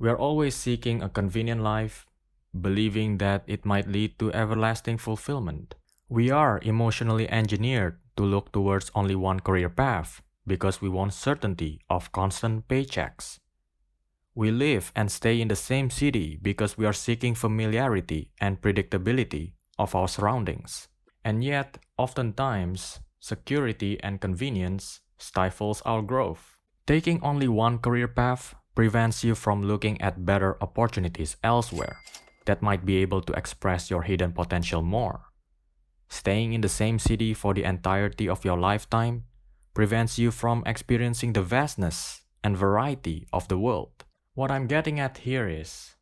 We are always seeking a convenient life, believing that it might lead to everlasting fulfillment. We are emotionally engineered to look towards only one career path because we want certainty of constant paychecks. We live and stay in the same city because we are seeking familiarity and predictability of our surroundings. And yet, oftentimes, security and convenience stifles our growth. Taking only one career path prevents you from looking at better opportunities elsewhere that might be able to express your hidden potential more. Staying in the same city for the entirety of your lifetime prevents you from experiencing the vastness and variety of the world. What I'm getting at here is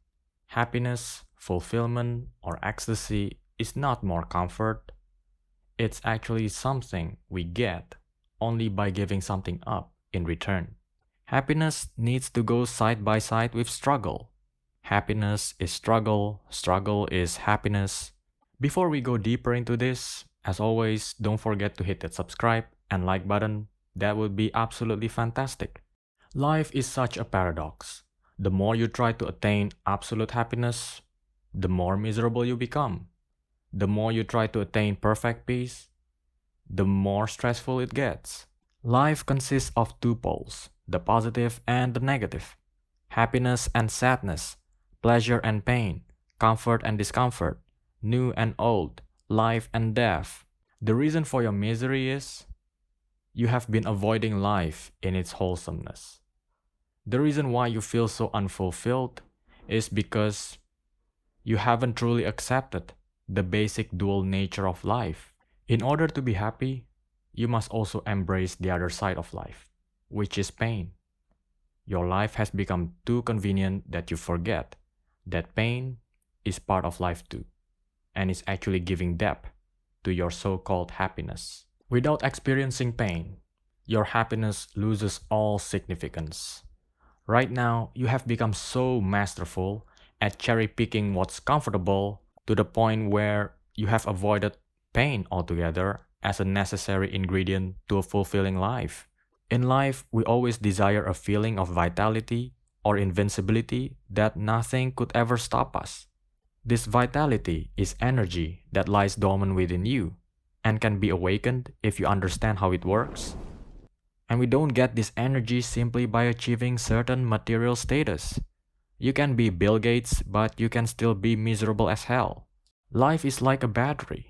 happiness, fulfillment, or ecstasy is not more comfort. It's actually something we get only by giving something up in return. Happiness needs to go side by side with struggle. Happiness is struggle, struggle is happiness. Before we go deeper into this, as always, don't forget to hit that subscribe and like button. That would be absolutely fantastic. Life is such a paradox. The more you try to attain absolute happiness, the more miserable you become. The more you try to attain perfect peace, the more stressful it gets. Life consists of two poles, the positive and the negative. Happiness and sadness, pleasure and pain, comfort and discomfort, new and old, life and death. The reason for your misery is you have been avoiding life in its wholesomeness. The reason why you feel so unfulfilled is because you haven't truly accepted the basic dual nature of life. In order to be happy, you must also embrace the other side of life, which is pain. Your life has become too convenient that you forget that pain is part of life too, and is actually giving depth to your so-called happiness. Without experiencing pain, your happiness loses all significance. Right now, you have become so masterful at cherry-picking what's comfortable to the point where you have avoided pain altogether as a necessary ingredient to a fulfilling life. In life, we always desire a feeling of vitality or invincibility that nothing could ever stop us. This vitality is energy that lies dormant within you and can be awakened if you understand how it works. And we don't get this energy simply by achieving certain material status. You can be Bill Gates, but you can still be miserable as hell. Life is like a battery.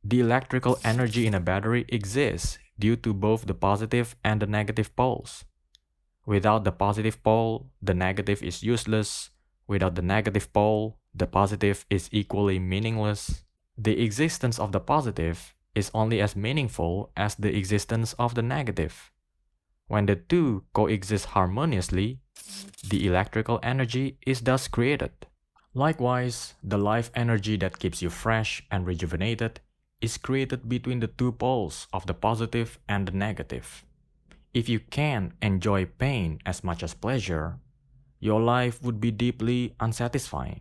The electrical energy in a battery exists due to both the positive and the negative poles. Without the positive pole, the negative is useless. Without the negative pole, the positive is equally meaningless. The existence of the positive is only as meaningful as the existence of the negative. When the two coexist harmoniously, the electrical energy is thus created. Likewise, the life energy that keeps you fresh and rejuvenated is created between the two poles of the positive and the negative. If you can enjoy pain as much as pleasure, your life would be deeply unsatisfying.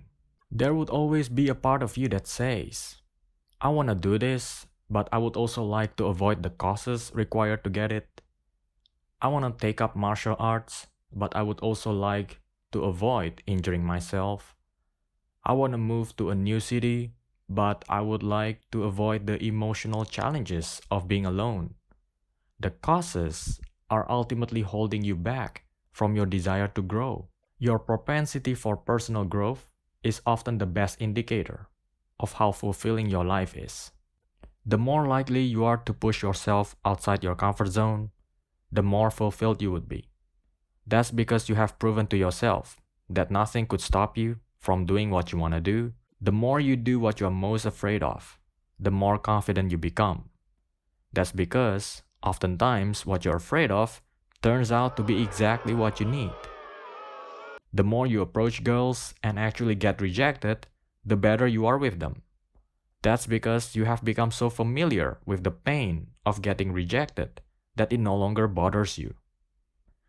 There would always be a part of you that says, I want to do this, but I would also like to avoid the causes required to get it. I want to take up martial arts, but I would also like to avoid injuring myself. I want to move to a new city, but I would like to avoid the emotional challenges of being alone. The causes are ultimately holding you back from your desire to grow. Your propensity for personal growth is often the best indicator of how fulfilling your life is. The more likely you are to push yourself outside your comfort zone, the more fulfilled you would be. That's because you have proven to yourself that nothing could stop you from doing what you want to do. The more you do what you are most afraid of, the more confident you become. That's because oftentimes what you're afraid of turns out to be exactly what you need. The more you approach girls and actually get rejected, the better you are with them. That's because you have become so familiar with the pain of getting rejected that it no longer bothers you.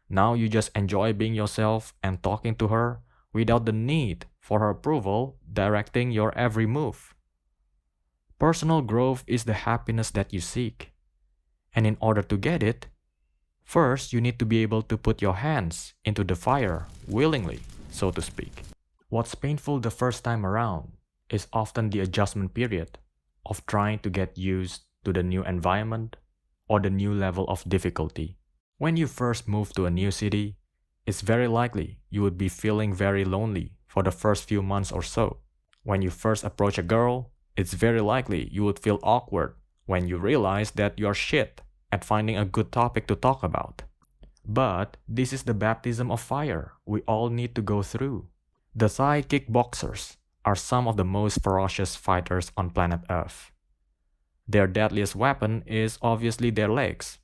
Now you just enjoy being yourself and talking to her without the need for her approval directing your every move. Personal growth is the happiness that you seek. And in order to get it, first you need to be able to put your hands into the fire willingly. so to speak. What's painful the first time around is often the adjustment period of trying to get used to the new environment or the new level of difficulty. When you first move to a new city, it's very likely you would be feeling very lonely for the first few months or so. When you first approach a girl, it's very likely you would feel awkward when you realize that you're shit at finding a good topic to talk about. But this is the baptism of fire we all need to go through. The Thai kickboxers are some of the most ferocious fighters on planet Earth. Their deadliest weapon is obviously their legs.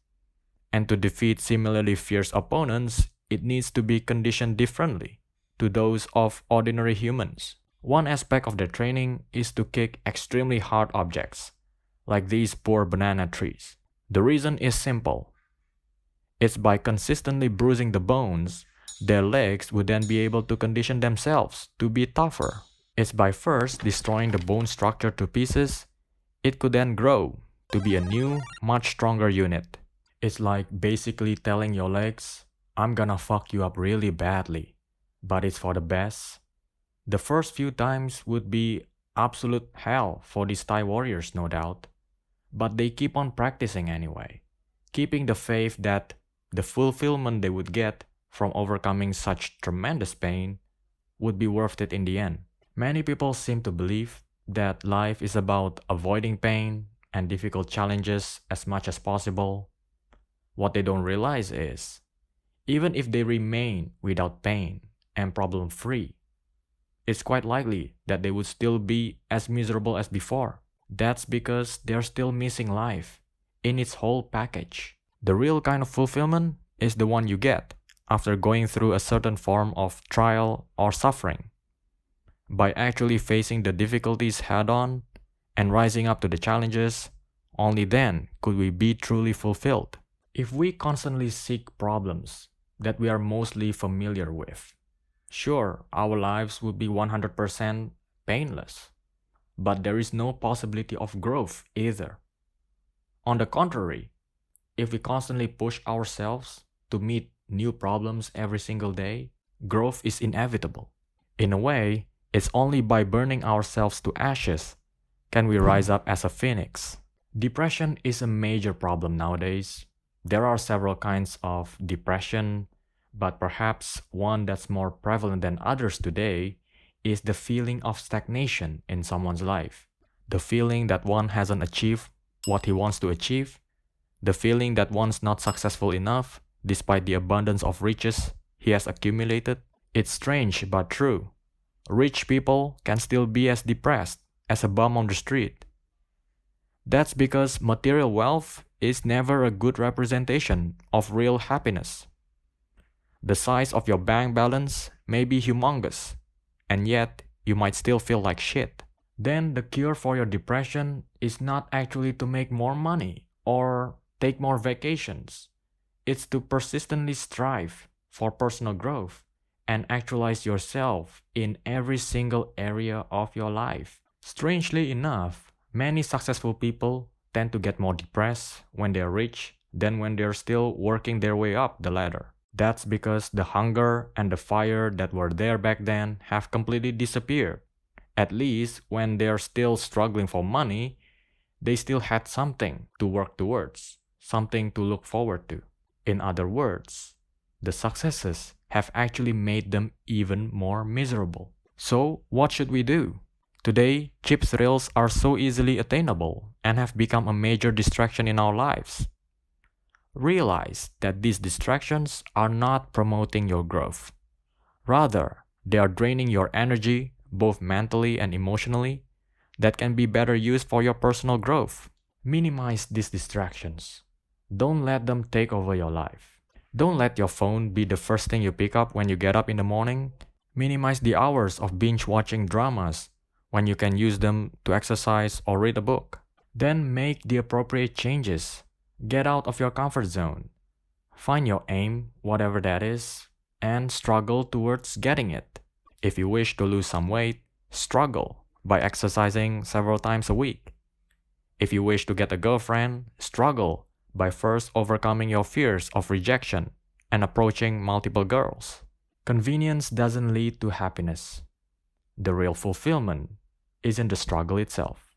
And to defeat similarly fierce opponents, it needs to be conditioned differently to those of ordinary humans. One aspect of their training is to kick extremely hard objects, like these poor banana trees. The reason is simple. It's by consistently bruising the bones, their legs would then be able to condition themselves to be tougher. It's by first destroying the bone structure to pieces, it could then grow to be a new, much stronger unit. It's like basically telling your legs, I'm gonna fuck you up really badly, but it's for the best. The first few times would be absolute hell for these Thai warriors, no doubt. But they keep on practicing anyway, keeping the faith that the fulfillment they would get from overcoming such tremendous pain would be worth it in the end. Many people seem to believe that life is about avoiding pain and difficult challenges as much as possible. What they don't realize is, even if they remain without pain and problem-free, it's quite likely that they would still be as miserable as before. That's because they're still missing life in its whole package. The real kind of fulfillment is the one you get after going through a certain form of trial or suffering. By actually facing the difficulties head-on and rising up to the challenges, only then could we be truly fulfilled. If we constantly seek problems that we are mostly familiar with, sure, our lives would be 100% painless, but there is no possibility of growth either. On the contrary, if we constantly push ourselves to meet new problems every single day, growth is inevitable. In a way, it's only by burning ourselves to ashes can we rise up as a phoenix. Depression is a major problem nowadays. There are several kinds of depression, but perhaps one that's more prevalent than others today is the feeling of stagnation in someone's life. The feeling that one hasn't achieved what he wants to achieve. The feeling that one's not successful enough despite the abundance of riches he has accumulated. It's strange but true. Rich people can still be as depressed as a bum on the street. That's because material wealth is never a good representation of real happiness. The size of your bank balance may be humongous, and yet you might still feel like shit. Then the cure for your depression is not actually to make more money or take more vacations. It's to persistently strive for personal growth and actualize yourself in every single area of your life. Strangely enough, many successful people tend to get more depressed when they're rich than when they're still working their way up the ladder. That's because the hunger and the fire that were there back then have completely disappeared. At least when they're still struggling for money, they still had something to work towards, something to look forward to. In other words, the successes have actually made them even more miserable. So, what should we do? Today, cheap thrills are so easily attainable and have become a major distraction in our lives. Realize that these distractions are not promoting your growth. Rather, they are draining your energy, both mentally and emotionally, that can be better used for your personal growth. Minimize these distractions. Don't let them take over your life. Don't let your phone be the first thing you pick up when you get up in the morning. Minimize the hours of binge-watching dramas when you can use them to exercise or read a book. Then make the appropriate changes. Get out of your comfort zone. Find your aim, whatever that is, and struggle towards getting it. If you wish to lose some weight, struggle by exercising several times a week. If you wish to get a girlfriend, struggle by first overcoming your fears of rejection and approaching multiple girls. Convenience doesn't lead to happiness. The real fulfillment isn't the struggle itself.